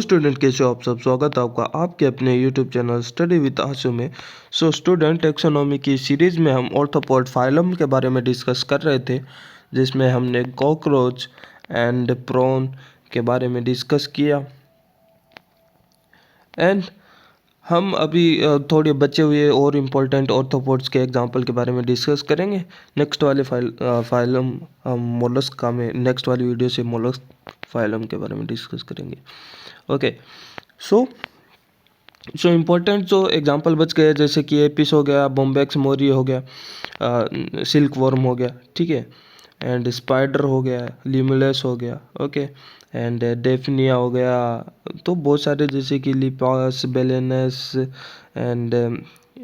Student कैसे हो आप सब। स्वागत है आपका आपके अपने यूट्यूब चैनल स्टडी विद आशु में। स्टूडेंट टेक्सोनॉमी की सीरीज़ में हम ऑर्थ्रोपोड फाइलम के बारे में डिस्कस कर रहे थे, जिसमें हमने कॉकरोच एंड प्रॉन के बारे में डिस्कस किया। एंड हम अभी थोड़े बचे हुए और इम्पोर्टेंट ऑर्थ्रोपोड्स के एग्जांपल के बारे में डिस्कस करेंगे नेक्स्ट वाले फाइलम मोलस्क का में नेक्स्ट वाली वीडियो से मोलस्क फाइलम के बारे में डिस्कस करेंगे। ओके, सो इम्पोर्टेंट जो एग्जांपल बच गए जैसे कि एपिस हो गया, बॉम्बैक्स मोरी हो गया, सिल्क वर्म हो गया, ठीक है, एंड स्पाइडर हो गया, लिमुलस हो गया, ओके, एंड डेफनिया हो गया। तो बहुत सारे जैसे कि लिपास, बेलेनस एंड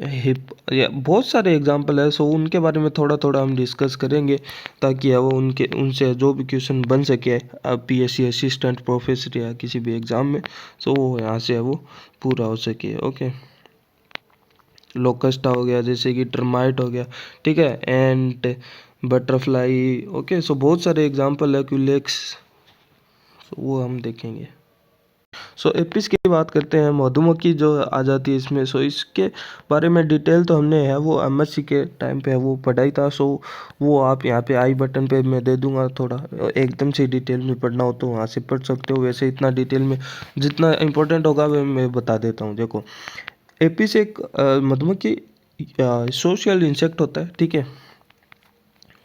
हिप, या बहुत सारे एग्जांपल है। सो उनके बारे में थोड़ा थोड़ा हम डिस्कस करेंगे ताकि वो उनसे जो भी क्वेश्चन बन सके पीएससी असिस्टेंट प्रोफेसर या किसी भी एग्ज़ाम में, सो वो यहाँ से वो पूरा हो सके। ओके, लोकस्टा हो गया, जैसे कि टर्माइट हो गया, ठीक है, एंड बटरफ्लाई। ओके, सो बहुत सारे एग्जांपल है, क्यूलेक्स, वो हम देखेंगे। सो एपिस की बात करते हैं, मधुमक्खी जो आ जाती है इसमें। सो इसके बारे में डिटेल तो हमने है वो एमएससी के टाइम पे वो पढ़ाई था। सो वो आप यहाँ पे आई बटन पे मैं दे दूंगा, थोड़ा एकदम से डिटेल में पढ़ना हो तो वहाँ से पढ़ सकते हो। वैसे इतना डिटेल में जितना इम्पोर्टेंट होगा मैं बता देता हूँ। देखो, एपिस एक मधुमक्खी सोशल इंसेक्ट होता है, ठीक है।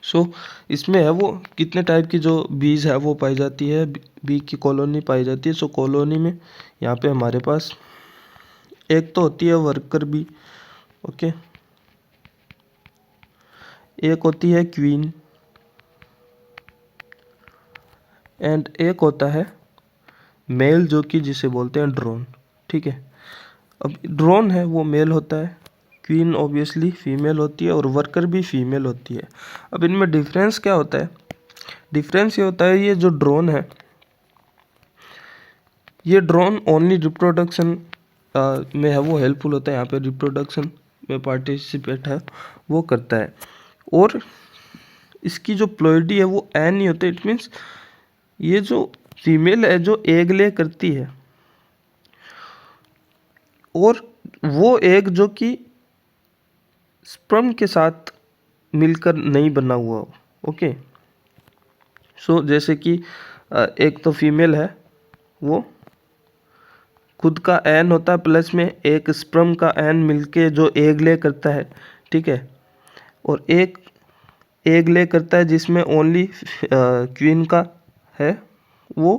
सो इसमें है वो कितने टाइप की जो बीज है वो पाई जाती है, बी की कॉलोनी पाई जाती है। सो कॉलोनी में यहाँ पे हमारे पास एक तो होती है वर्कर बी, ओके, एक होती है क्वीन, एंड एक होता है मेल जो कि जिसे बोलते हैं ड्रोन, ठीक है। अब ड्रोन है वो मेल होता है, क्वीन ऑब्वियसली फीमेल होती है, और वर्कर भी फीमेल होती है। अब इनमें डिफरेंस क्या होता है? डिफरेंस ये होता है, ये जो ड्रोन है, ये ड्रोन ओनली रिप्रोडक्शन में है वो हेल्पफुल होता है। यहाँ पे रिप्रोडक्शन में पार्टिसिपेट है वो करता है, और इसकी जो प्लॉइडी है वो एन नहीं होता। इट मीन्स ये जो फीमेल है जो एग ले करती है, और वो एग जो कि स्पर्म के साथ मिलकर नहीं बना हुआ हो, ओके। सो जैसे कि एक तो फीमेल है वो खुद का एन होता है, प्लस में एक स्पर्म का एन मिलके जो एग ले करता है, ठीक है, और एक एग ले करता है जिसमें ओनली क्वीन का है वो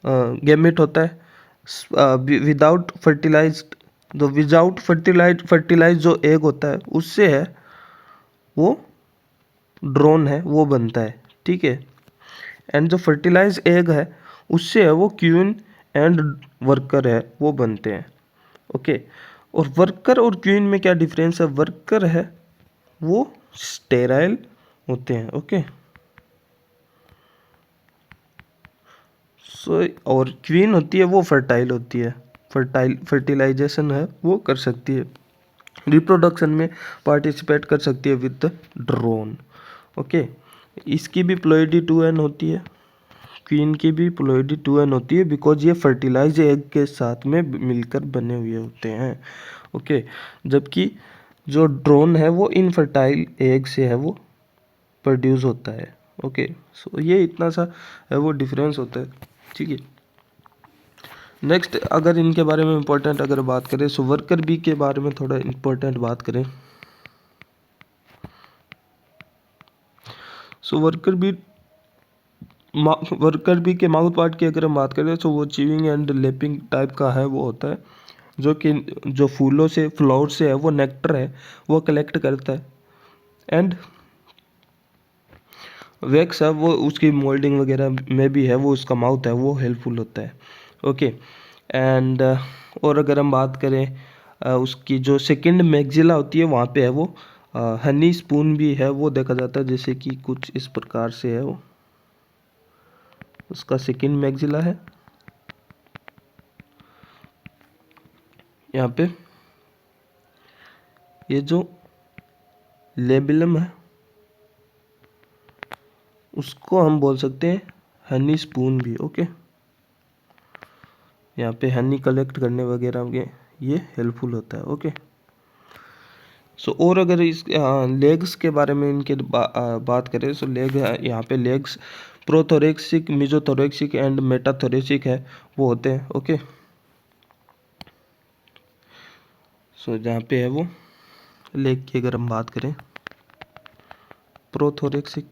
गैमेट होता है विदाउट फर्टिलाइज्ड। जो विदाउट फर्टिलाइज जो एग होता है उससे है वो ड्रोन है वो बनता है, ठीक है। एंड जो फर्टिलाइज एग है उससे है वो क्वीन एंड वर्कर है वो बनते हैं, ओके। और वर्कर और क्वीन में क्या डिफरेंस है? वर्कर है वो स्टेराइल होते हैं, ओके। सो और क्वीन होती है वो फर्टाइल होती है, फर्टिलाइजेशन है वो कर सकती है, रिप्रोडक्शन में पार्टिसिपेट कर सकती है विद ड्रोन, ओके। इसकी भी प्लॉइडी 2n होती है, क्वीन की भी प्लॉइडी 2n होती है, बिकॉज ये फर्टिलाइज एग के साथ में मिलकर बने हुए होते हैं, ओके। जबकि जो ड्रोन है वो इनफर्टाइल एग से है वो प्रोड्यूस होता है, ओके। सो ये इतना सा है वो डिफरेंस होता है, ठीक है। नेक्स्ट अगर इनके बारे में इम्पोर्टेंट अगर बात करें, सो वर्कर बी के बारे में थोड़ा इम्पोर्टेंट बात करें। सो वर्कर बी के माउथ पार्ट की अगर हम बात करें तो वो चीविंग एंड लेपिंग टाइप का है वो होता है, जो कि जो फूलों से फ्लावर से है वो नेक्टर है वो कलेक्ट करता है, एंड वैक्स है वो उसकी मोल्डिंग वगैरह में भी है वो उसका माउथ है वो हेल्पफुल होता है, ओके। एंड और अगर हम बात करें उसकी जो सेकंड मैग्जिला होती है वहाँ पे है वो हनी स्पून भी है वो देखा जाता है, जैसे कि कुछ इस प्रकार से है वो उसका सेकंड मैग्जिला है यहाँ पे। ये जो लेबिलम है उसको हम बोल सकते हैं हनी स्पून भी, ओके। यहाँ पे हनी कलेक्ट करने वगैरह में ये हेल्पफुल होता है। ओके, सो और अगर इस लेग्स के बारे में इनके बात करें, सो लेग यहाँ पे लेग्स प्रोथोरेक्सिक, मिजोथोरेक्सिक एंड मेटाथोरेक्सिक है वो होते हैं। ओके, सो जहाँ पे है वो लेग की अगर हम बात करें, प्रोथोरेक्सिक,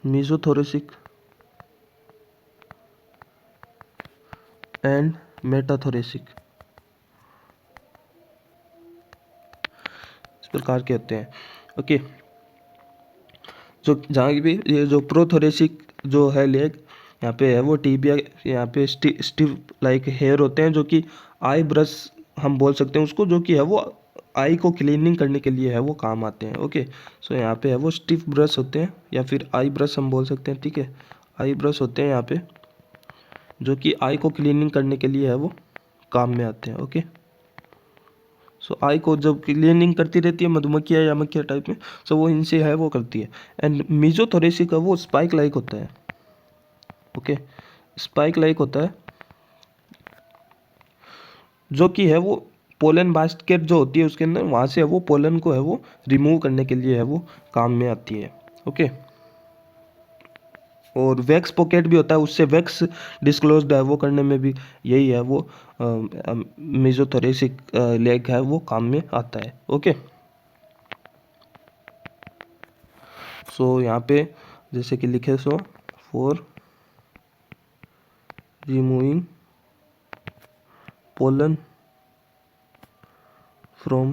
मिजोथोरेक्सिक एंड मेटाथोरेक्सिक इस प्रकार के होते हैं। ओके, जो जहाँ भी ये जो प्रोथोरेसिक जो है लेग, यहाँ पे है वो टीबिया, यहाँ पे स्टिव लाइक हेयर होते हैं जो कि आई ब्रश हम बोल सकते हैं उसको, जो कि है वो आई को क्लीनिंग करने के लिए है वो काम आते हैं। ओके, सो यहाँ पे है वो स्टिफ ब्रश होते हैं या फिर आई ब्रश हम बोल सकते हैं। ठीक है, आई ब्रश होते हैं यहाँ पे जो कि आई को क्लीनिंग करने के लिए है वो काम में आते हैं। ओके, सो आई को जब क्लीनिंग करती रहती है मधुमक्खियाँ या मक्खियाँ टाइप में, सो वो इनसे है वो करती है। एंड मिजोथोरेसिक का वो स्पाइक लाइक होता है। ओके, स्पाइक लाइक होता है जो कि है वो पोलन बास्केट जो होती है उसके अंदर, वहाँ से है वो पोलन को है वो रिमूव करने के लिए है वो काम में आती है। ओके, और वैक्स पॉकेट भी होता है, उससे वैक्स डिस्क्लोज्ड है वो करने में भी यही है वो मिजोथोरेसिक लेग है वो काम में आता है। ओके, सो यहाँ पे जैसे कि लिखे, so for removing pollen from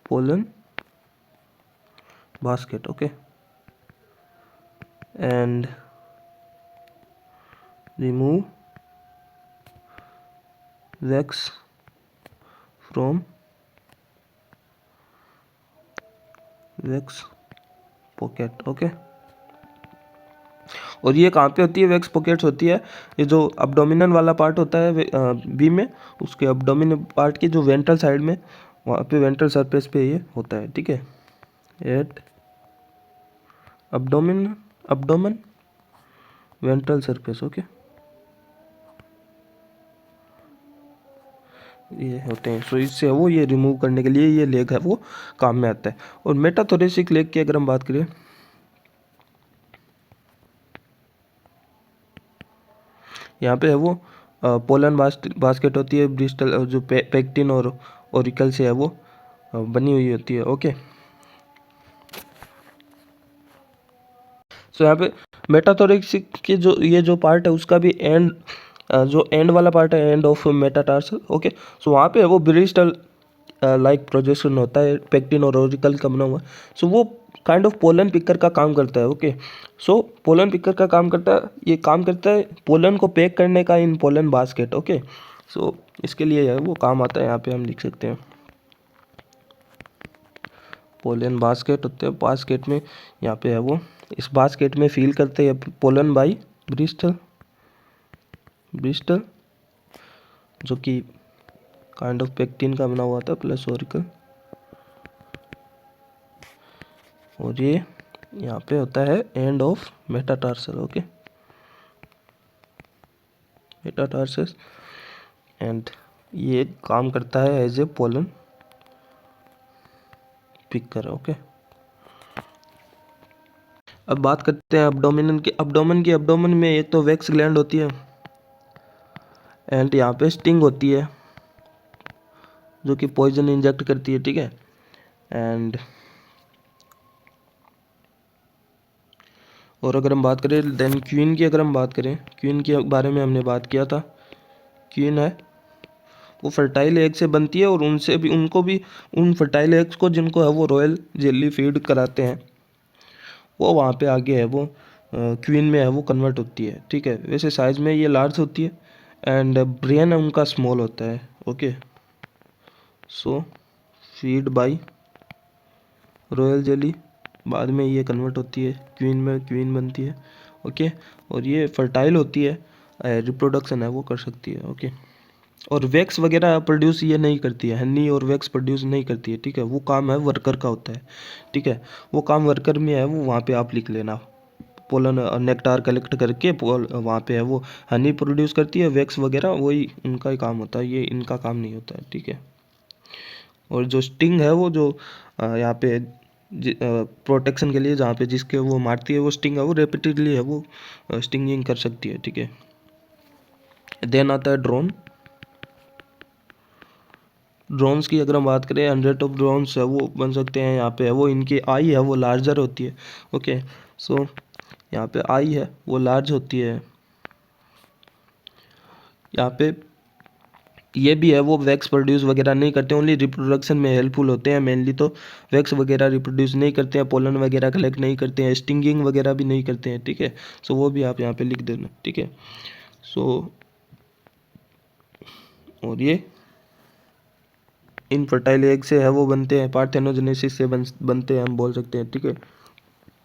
pollen basket. Okay, and remove wax from wax pocket. Okay, और ये कहाँ पे होती है? वैक्स पॉकेट्स होती है ये जो अब्डोमिनल वाला पार्ट होता है बी में, उसके अब्डोमिनल पार्ट की जो वेंट्रल साइड में, वहाँ पे वेंट्रल सरफेस पे ये होता है। ठीक है, at abdomen ventral surface. Okay, ये होते हैं। सो इससे वो ये रिमूव करने के लिए ये लेग है वो काम में आता है। और मेटाथोरेसिक लेग की अगर हम बात करें, यहाँ पे है वो पोलन बास्केट होती है, ब्रिस्टल जो पेक्टिन और ओरिकल से है वो बनी हुई होती है। ओके, सो यहाँ पे मेटाथोरेक्सिक की जो ये जो पार्ट है उसका भी एंड जो एंड वाला पार्ट है, एंड ऑफ मेटाटार्सल। ओके, सो वहाँ पे है वो ब्रिस्टल लाइक प्रोजेक्शन होता है, पेक्टिन और ओरिकल का बना हुआ। सो वो काइंड ऑफ पोलन पिकर का काम करता है। ओके, सो पोलन पिकर का काम करता है, ये काम करता है पोलन को पैक करने का इन पोलन बास्केट। ओके, सो इसके लिए है वो काम आता है। यहाँ पे हम लिख सकते हैं पोलन बास्केट होते हैं, बास्केट में यहाँ पे है वो इस बास्केट में फील करते हैं पोलन बाई ब्रिस्टल जो कि काइंड ऑफ पेक्टिन का बना हुआ था प्लस ओरिकल, और ये यहाँ पे होता है end of metatarsal. Okay, metatarsus, and ये काम करता है as a pollen picker. Okay, अब बात करते हैं अब्डोमिन की। अब्डोमिन में एक तो वैक्स ग्लैंड होती है एंड यहाँ पे स्टिंग होती है जो कि पॉइजन इंजेक्ट करती है। ठीक है, एंड और अगर हम बात करें देन क्वीन की, अगर हम बात करें क्वीन के बारे में हमने बात किया था। क्वीन है वो फर्टाइल एग से बनती है, और उनसे भी उनको भी उन फर्टाइल एग्स को जिनको है वो रॉयल जेली फीड कराते हैं, वो वहाँ पे आगे है वो क्वीन में है वो कन्वर्ट होती है। ठीक है, वैसे साइज़ में ये लार्ज होती है एंड ब्रेन उनका स्मॉल होता है। ओके, सो फीड बाय रॉयल जेली, बाद में ये कन्वर्ट होती है क्वीन में, क्वीन बनती है। ओके, और ये फर्टाइल होती है, रिप्रोडक्शन है वो कर सकती है। ओके, और वैक्स वगैरह प्रोड्यूस ये नहीं करती है, हनी और वैक्स प्रोड्यूस नहीं करती है, ठीक है। वो काम है वर्कर का होता है, ठीक है। वो काम वर्कर में है, वो वहाँ पे आप लिख लेना। पोलन नेक्टार कलेक्ट करके वहाँ पे है वो हनी प्रोड्यूस करती है, वैक्स वगैरह वही उनका ही काम होता है, ये इनका काम नहीं होता है, ठीक है। और जो स्टिंग है वो जो यहाँ पे प्रोटेक्शन के लिए जहाँ पे जिसके वो मारती है, वो स्टिंग है वो रेपिटेडली है वो स्टिंगिंग कर सकती है, ठीक है। देन आता है ड्रोन। ड्रोन्स की अगर हम बात करें, 100 ऑफ ड्रोन्स है वो बन सकते हैं। यहाँ पे है वो इनकी आई है वो लार्जर होती है, ओके। सो यहाँ पे आई है वो लार्ज होती है। यहाँ पे ये भी है वो वैक्स प्रोड्यूस वगैरह नहीं करते, ओनली रिप्रोडक्शन में हेल्पफुल होते हैं मेनली। तो वैक्स वगैरह रिप्रोड्यूस नहीं करते हैं, पोलन वगैरह कलेक्ट नहीं करते हैं, स्टिंगिंग वगैरह भी नहीं करते हैं, ठीक है। सो वो भी आप यहाँ पे लिख देना, ठीक है। सो और ये इनफर्टाइल एग से है वो बनते हैं, पार्थेनोजेनेसिस से बनते हैं हम बोल सकते हैं, ठीक है।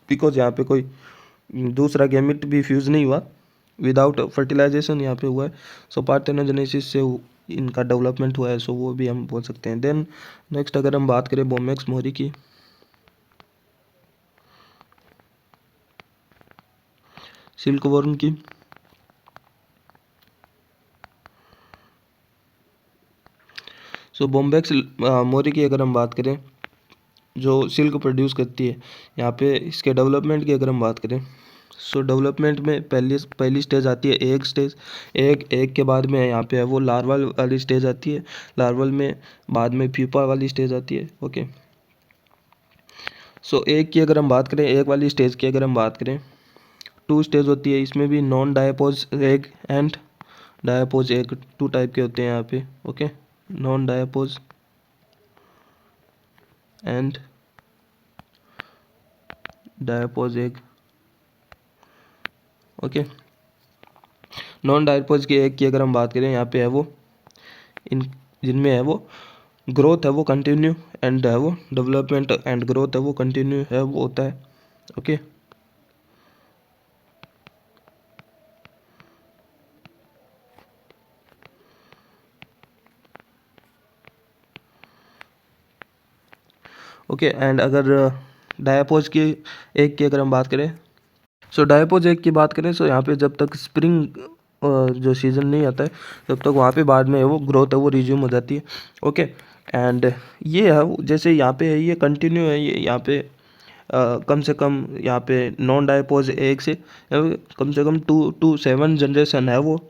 बिकॉज यहाँ पे कोई दूसरा गैमेट भी फ्यूज़ नहीं हुआ, विदाउट फर्टिलाइजेशन यहाँ पे हुआ है। सो पार्थेनोजेनेसिस से इनका डेवलपमेंट हुआ है, सो वो भी हम बोल सकते हैं। देन नेक्स्ट अगर हम बात करें बोमेक्स मोरी की, सिल्कवर्म की, सो बोम्बेक्स मोरी की अगर हम बात करें जो सिल्क प्रोड्यूस करती है, यहाँ पे इसके डेवलपमेंट की अगर हम बात करें, सो डेवलपमेंट में पहली स्टेज आती है एग स्टेज। एग के बाद में यहाँ पे है वो लार्वल वाली स्टेज आती है, लार्वल में बाद में प्यूपा वाली स्टेज आती है, ओके। सो एग की अगर हम बात करें, एग वाली स्टेज की अगर हम बात करें, 2 स्टेज होती है इसमें भी, non diapause egg and diapause egg, 2 type के होते हैं यहाँ पे, okay. Non diapause and diapause egg, okay. Non diapause के एग की अगर हम बात करें, यहाँ पे है वो इन जिनमें है वो ग्रोथ है वो कंटिन्यू एंड है वो डेवलपमेंट एंड ग्रोथ है वो कंटिन्यू है वो होता है, ओके। ओके एंड अगर डायपोज की एग की अगर हम बात करें, सो डायपोज एग की बात करें, सो यहाँ पे जब तक स्प्रिंग जो सीज़न नहीं आता है तब तक वहाँ पे बाद में है वो ग्रोथ है वो रिज्यूम हो जाती है, ओके। एंड ये है जैसे यहाँ पे है ये कंटिन्यू है, ये यहाँ पे कम से कम यहाँ पे नॉन डायपोज एग से कम से कम 2 to 7 जनरेशन है वो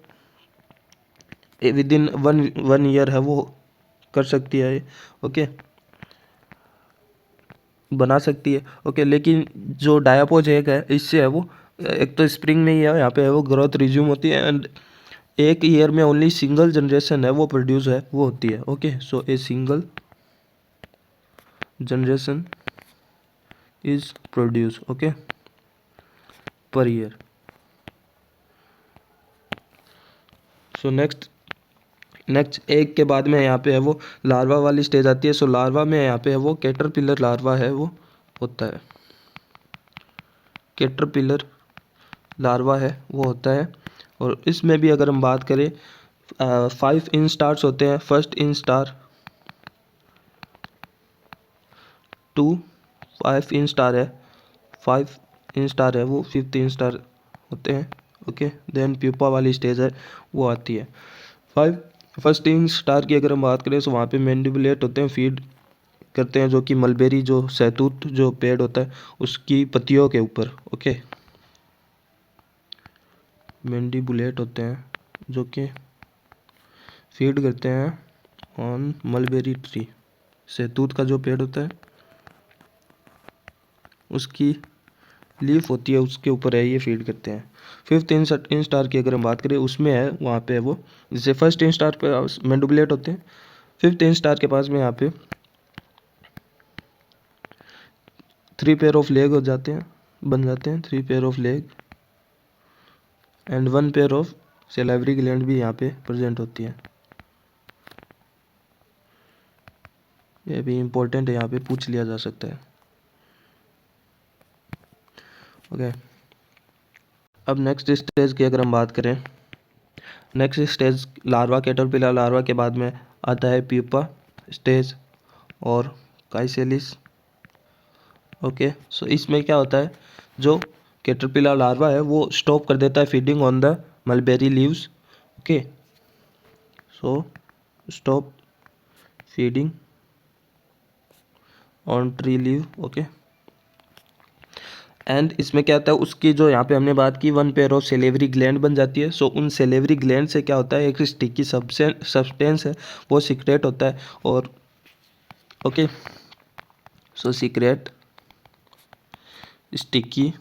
विद इन वन ईयर है वो कर सकती है, ओके, बना सकती है, ओके। लेकिन जो डायापोज एग है इससे है वो एक तो स्प्रिंग में ही है, यहाँ पे है वो ग्रोथ रिज्यूम होती है एंड एक ईयर में ओनली सिंगल जनरेशन है वो प्रोड्यूस है वो होती है, okay. So a single generation is produce, okay, per year. So next egg के बाद में यहाँ पे है वो लार्वा वाली स्टेज आती है। सो लार्वा में यहाँ पे है वो कैटरपिलर लार्वा है वो होता है, कैटरपिलर लार्वा है वो होता है। और इसमें भी अगर हम बात करें 5 इन स्टार्स होते हैं, first in star 2, 5 in star है, 5 इन स्टार है वो, 5th इन स्टार होते हैं, ओके। देन प्यूपा वाली स्टेज है वो आती है। 5 फर्स्ट इन स्टार की अगर हम बात करें तो वहाँ पे मैंडिबुलेट होते हैं, फीड करते हैं जो कि मलबेरी जो सहतूत जो पेड़ होता है उसकी पत्तियों के ऊपर, ओके। मैंडिबुलेट होते हैं जो कि फीड करते हैं ऑन मलबेरी ट्री, सहतूत का जो पेड़ होता है उसकी लीफ होती है उसके ऊपर है ये फीड करते हैं। 5th इन स्टार की अगर हम बात करें उसमें है वहाँ पे है वो, जैसे फर्स्ट इन स्टार पे मैंडिबुलेट होते हैं, 5th इन स्टार के पास में यहाँ पे 3 पेयर ऑफ लेग हो जाते हैं, बन जाते हैं 3 pair of leg and 1 pair of salivary gland भी यहाँ पे प्रेजेंट होती है। ये भी इम्पोर्टेंट है, यहाँ पे पूछ लिया जा सकता है, ओके। अब नेक्स्ट स्टेज की अगर हम बात करें, next stage larva, caterpillar larva के बाद में आता है प्यूपा स्टेज और काइसेलिस। ओके, सो इसमें क्या होता है, जो कैटरपिलर लार्वा है वो स्टॉप कर देता है feeding on the mulberry leaves. Okay, so stop feeding on tree leave. Okay, and इसमें क्या होता है, उसकी जो यहाँ पे हमने बात की 1 पेयर ऑफ सेलेवरी ग्लैंड बन जाती है। सो उन सेलेवरी ग्लैंड से क्या होता है, एक स्टिकी सब्सटेंस है वो सीक्रेट होता है। और okay, so secrete sticky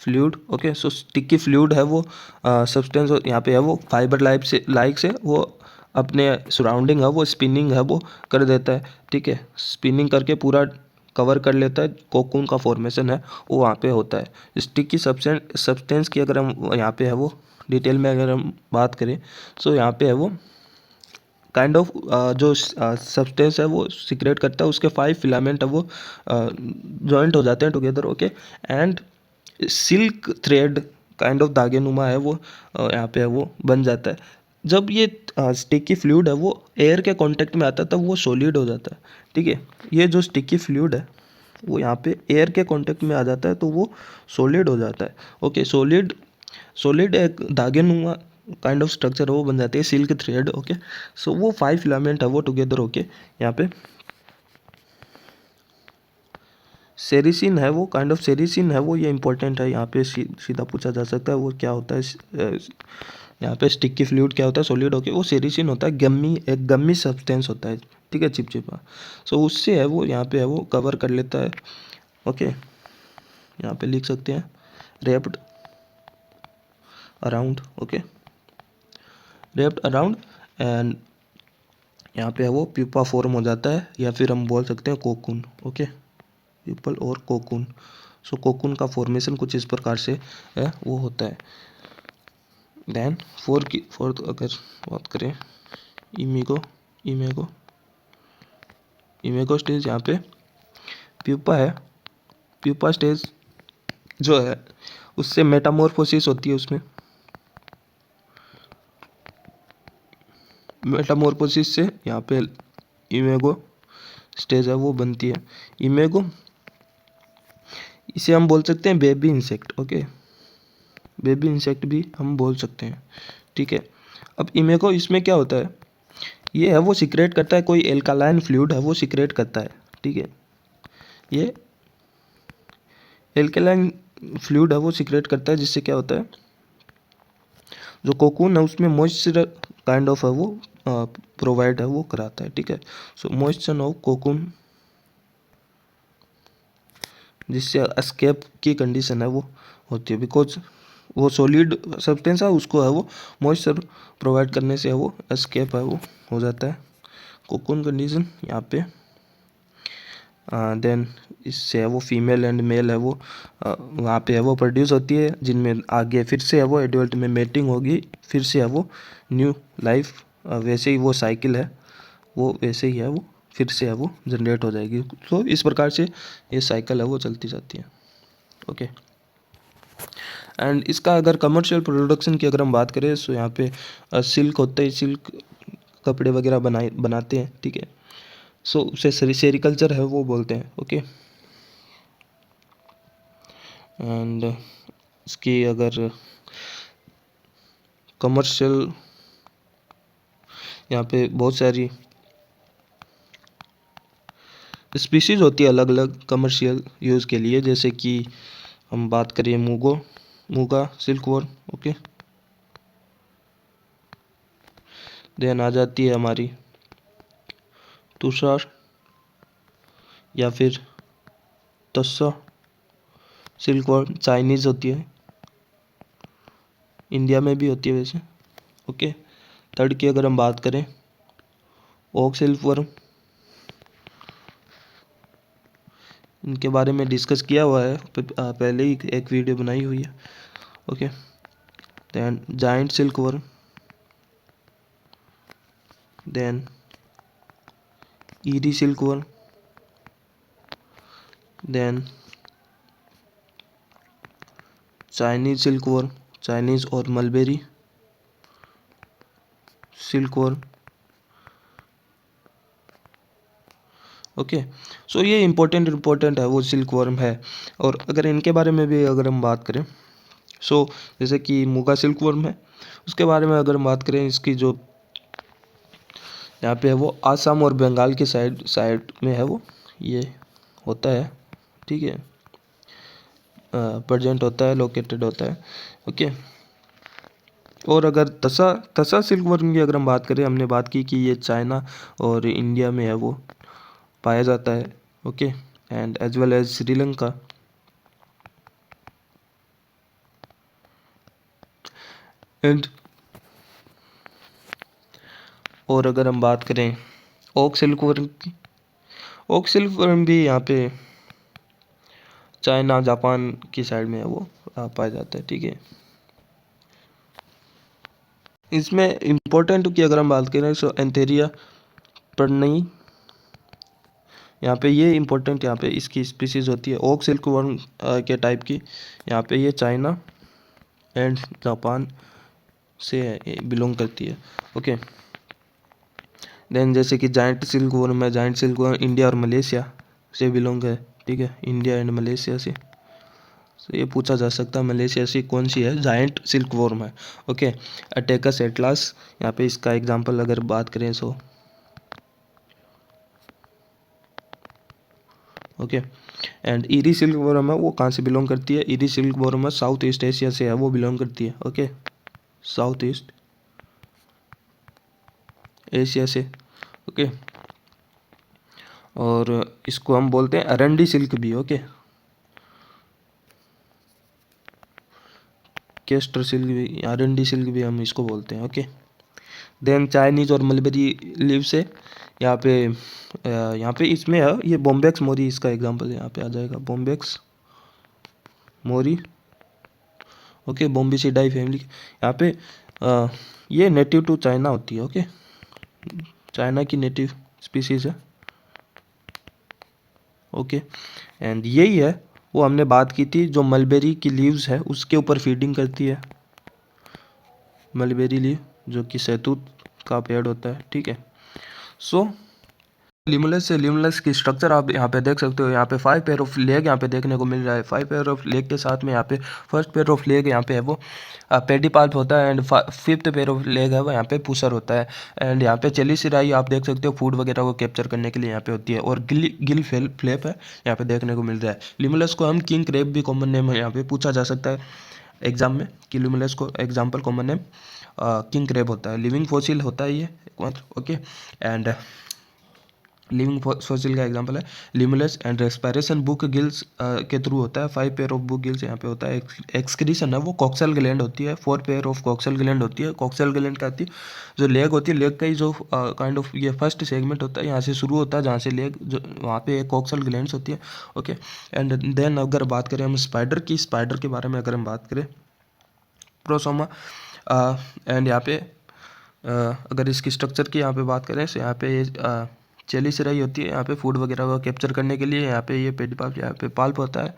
fluid. Okay, so sticky fluid है वो सब्सटेंस यहाँ पे है वो फाइबर लाइक से वो अपने सराउंडिंग है वो स्पिनिंग है वो कर देता है। ठीक है, स्पिनिंग करके पूरा कवर कर लेता है, कोकून का फॉर्मेशन है वो वहाँ पे होता है। स्टिकी सब्सटेंस की अगर हम यहाँ पे है वो डिटेल में अगर हम बात करें, सो यहाँ पे है वो काइंड ऑफ जो सब्सटेंस है वो सीक्रेट करता है, उसके 5 फिलामेंट है वो जॉइंट हो जाते हैं together. Okay, and silk thread kind of धागे नुमा है वो यहाँ पे है वो बन जाता है। जब ये स्टिकी फ्लूइड है वो एयर के कांटेक्ट में आता है तब वो सॉलिड हो जाता है। ठीक है, ये जो स्टिकी फ्लूइड है वो यहाँ पे एयर के कांटेक्ट में आ जाता है तो वो सॉलिड हो जाता है। ओके, सॉलिड एक धागे नुमा काइंड ऑफ स्ट्रक्चर है वो बन जाती है, सिल्क थ्रेड। ओके, सो वो 5 फिलामेंट है वो टुगेदर होके यहाँ पे सेरिसिन है वो काइंड ऑफ सेरिसिन है वो, ये इंपॉर्टेंट है यहाँ पे सीधा पूछा जा सकता है वो क्या होता है। यहाँ पे स्टिकी फ्लूइड क्या होता है, सॉलिड होके वो सेरिसिन होता है, एक गम्मी सब्सटेंस होता है। ठीक है, चिपचिपा। सो उससे है वो यहाँ पे है वो कवर कर लेता है। ओके, यहाँ पे लिख सकते हैं raped around. Okay, raped around and यहाँ पे है वो प्यूपा फॉर्म हो जाता है, या फिर हम बोल सकते हैं कोकून। ओके, प्यूपल और कोकून। सो कोकून का फॉर्मेशन कुछ इस प्रकार से है वो होता है। देन फोर्थ अगर बात करें इमेगो इमेगो इमेगो स्टेज, यहाँ पे प्यूपा है, प्यूपा स्टेज जो है उससे मेटामॉर्फोसिस होती है, उसमें मेटामॉर्फोसिस से यहाँ पे इमेगो स्टेज है वो बनती है। इमेगो, इसे हम बोल सकते हैं baby insect. Okay, baby insect भी हम बोल सकते हैं। ठीक है, अब इमेगो इसमें क्या होता है, ये है वो सीक्रेट करता है, कोई एल्कालाइन फ्लूइड है वो सीक्रेट करता है। ठीक है, ये एल्कालाइन फ्लूइड है वो सीक्रेट करता है, जिससे क्या होता है, जो कोकून है उसमें मॉइस्चर काइंड ऑफ है वो प्रोवाइड है वो कराता है। ठीक है, सो मॉइस्चर ऑफ कोकून, जिससे एस्केप की कंडीशन है वो होती है, बिकॉज वो सॉलिड सब्सटेंस है, उसको है वो मॉइस्चर प्रोवाइड करने से है वो एस्केप है वो हो जाता है कोकून कंडीशन यहाँ पे। देन इससे है वो फीमेल एंड मेल है वो वहाँ पे है वो प्रोड्यूस होती है, जिनमें आगे फिर से है वो एडल्ट में मेटिंग होगी, फिर से है वो न्यू लाइफ, वैसे ही वो साइकिल है वो वैसे ही है वो फिर से है वो जनरेट हो जाएगी। तो इस प्रकार से ये साइकिल है वो चलती जाती है। ओके, एंड इसका अगर कमर्शियल प्रोडक्शन की अगर हम बात करें, सो यहाँ पे सिल्क होता है, सिल्क कपड़े वगैरह बनाते हैं। ठीक है, सो उसे सेरिकल्चर है वो बोलते हैं। ओके, एंड इसकी अगर कमर्शियल यहाँ पे बहुत सारी स्पीशीज़ होती है अलग अलग कमर्शियल यूज़ के लिए, जैसे कि हम बात करें मूगा सिल्कवर्म। ओके, देन आ जाती है हमारी तुषार या फिर तस्सा सिल्कवर्म, चाइनीज़ होती है, इंडिया में भी होती है वैसे। ओके, थर्ड की अगर हम बात करें ओक सिल्कवर्म, इनके बारे में डिस्कस किया हुआ है पहले ही एक वीडियो बनाई हुई है। Okay, then giant silkworm, then eri silkworm, then Chinese silkworm, Chinese और mulberry, silk worm. Okay, so ये इम्पोर्टेंट है वो सिल्क वर्म है। और अगर इनके बारे में भी अगर हम बात करें, सो जैसे कि मूंगा सिल्क वर्म है, उसके बारे में अगर हम बात करें, इसकी जो यहाँ पे है वो आसाम और बंगाल की साइड साइड में है वो ये होता है, ठीक है, प्रेजेंट होता है, लोकेटेड होता है। ओके, और अगर तसा तसा सिल्क वर्म की अगर हम बात करें, हमने बात की कि ये चाइना और इंडिया में है वो पाया जाता है। Okay, and as well as Sri Lanka and. और अगर हम बात करें ओक सिल्क वर्म की, ओक सिल्क वर्म भी यहाँ पे चाइना जापान की साइड में है वो पाया जाता है, ठीक है। इसमें इम्पोर्टेंट की अगर हम बात करें सो एंथेरिया पर्णई, यहाँ पे ये इम्पोर्टेंट यहाँ पे इसकी स्पीसीज होती है ओक सिल्क वर्म के टाइप की। यहाँ पे ये चाइना एंड जापान से बिलोंग करती है। ओके, देन जैसे कि जाइंट सिल्क वर्म है, जाइंट सिल्क वर्म इंडिया और मलेशिया से बिलोंग है, ठीक है, इंडिया एंड मलेशिया से। तो ये पूछा जा सकता है मलेशिया से कौन सी है जाइंट सिल्क वर्म है। ओके, अटेकस एटलास, यहाँ पे इसका एग्जांपल अगर बात करें so okay. And eerie silk worm है वो कहाँ से बिलोंग करती है, ईरी सिल्क वर्म है साउथ ईस्ट एशिया से है वो बिलोंग करती है। ओके, साउथ ईस्ट एशिया से। ओके, और इसको हम बोलते हैं अरंडी सिल्क भी। ओके, केस्टर सिल्क भी, अरंडी सिल्क भी हम इसको बोलते हैं। ओके, देन चाइनीज और मलबेरी लीव से यहाँ पे इसमें है ये बॉम्बेक्स मोरी, इसका एग्जांपल यहाँ पे आ जाएगा बॉम्बेक्स मोरी। ओके, बॉम्बीसिडाई फैमिली यहाँ पे ये नेटिव टू चाइना होती है। ओके, चाइना की नेटिव स्पीसीज है। ओके, एंड यही है वो हमने बात की थी जो मलबेरी की लीव्स है उसके ऊपर फीडिंग करती है, मलबेरी लीव जो कि शहतूत का पेड़ होता है, ठीक है। सो लिमुलस से लिमुलस की स्ट्रक्चर आप यहाँ पे देख सकते हो, यहाँ पे 5 पेयर ऑफ लेग यहाँ पे देखने को मिल रहा है। 5 पेयर ऑफ लेग के साथ में यहाँ पे फर्स्ट पेयर ऑफ लेग यहाँ पे है वो पेडिपाल्प होता है and 5th pair of leg है वो यहाँ पे पुसर होता है। एंड यहाँ पे चेलिसिराई आप देख सकते हो फूड वगैरह को कैप्चर करने के लिए यहाँ पे होती है। और गिल फ्लैप है यहाँ पे देखने को मिल रहा है। लिमुलस को हम किंग क्रेब भी कॉमन नेम है यहाँ पे पूछा जा सकता है एग्जाम में कि लिमुलस को example common name king crab होता है। लिविंग फॉसिल होता है ये एकमात्र। ओके, एंड लिविंग फॉसिल का एग्जांपल है limulus and respiration book gills के थ्रू होता है। 5 पेयर ऑफ बुक गिल्स यहाँ पे होता है। एक्सक्रीशन है वो कॉक्सल ग्लैंड होती है। 4 पेयर ऑफ कॉक्सल ग्लैंड होती है। कॉक्सल ग्लैंड क्या होती है, जो लेग होती है, लेग का ही जो काइंड ऑफ ये फर्स्ट सेगमेंट होता है यहाँ से शुरू होता है जहाँ से लेग जो वहाँ पे कॉक्सल ग्लैंड्स होती है। ओके, एंड देन अगर बात करें हम स्पाइडर की, स्पाइडर के बारे में अगर हम बात करें प्रोसोमा एंड यहाँ पे अगर इसकी स्ट्रक्चर की यहाँ पे बात करें तो यहाँ पे चेलिसिराई होती है यहाँ पे फूड वगैरह को कैप्चर करने के लिए। यहाँ पे ये पेडिपाल्प यहाँ पे पाल्प होता है।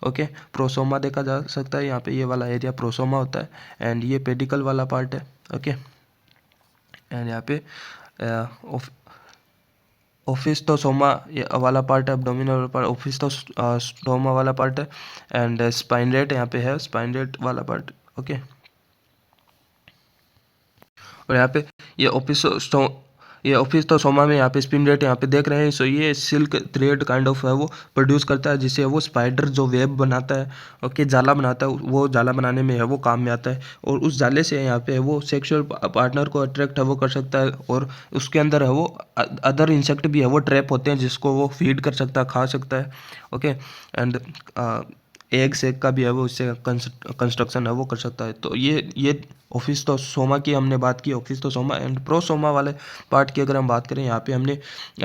ओके, प्रोसोमा देखा जा सकता है यहाँ पे ये वाला एरिया प्रोसोमा होता है एंड ये पेडिकल वाला पार्ट है। ओके, एंड यहाँ पे ओफिस्टोसोमा वाला पार्ट है, एब्डोमिनल वाला पार्ट ओफिस्टोस्टोमा वाला पार्ट है एंड स्पाइनरेट यहाँ पे है, स्पाइनरेट वाला पार्ट। ओके, और यहाँ पे ये ओफिस्टोसोमा में यहाँ पे स्पिन रेट यहाँ पे देख रहे हैं। सो ये सिल्क थ्रेड काइंड ऑफ है वो प्रोड्यूस करता है जिससे वो स्पाइडर जो वेब बनाता है, ओके, जाला बनाता है, वो जाला बनाने में है वो काम में आता है। और उस जाले से यहाँ पे वो सेक्सुअल पार्टनर को अट्रैक्ट है वो कर सकता है। और उसके अंदर है वो अदर इंसेक्ट भी है वो ट्रैप होते हैं जिसको वो फीड कर सकता है, खा सकता है। ओके, एंड एग सेक का भी है वो इससे कंस्ट्रक्शन है वो कर सकता है। तो ये ओफिस्टोसोमा की हमने बात की, ओफिस्टोसोमा एंड प्रोसोमा वाले पार्ट की अगर हम बात करें, यहाँ पे हमने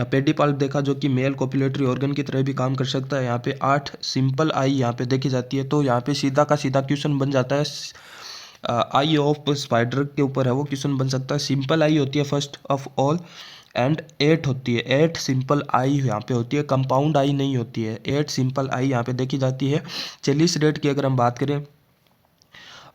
पेडिपाल्प देखा जो कि मेल कोपुलेटरी ऑर्गन की तरह भी काम कर सकता है। यहाँ पे 8 सिंपल आई यहाँ पे देखी जाती है। तो यहाँ पे सीधा का सीधा क्वेश्चन बन जाता है, आई ऑफ स्पाइडर के ऊपर है वो क्वेश्चन बन सकता है। सिंपल आई होती है फर्स्ट ऑफ ऑल एंड 8 होती है, 8 सिंपल आई यहाँ पे होती है, कंपाउंड आई नहीं होती है। 8 सिंपल आई यहाँ पे देखी जाती है। चेलिस रेट की अगर हम बात करें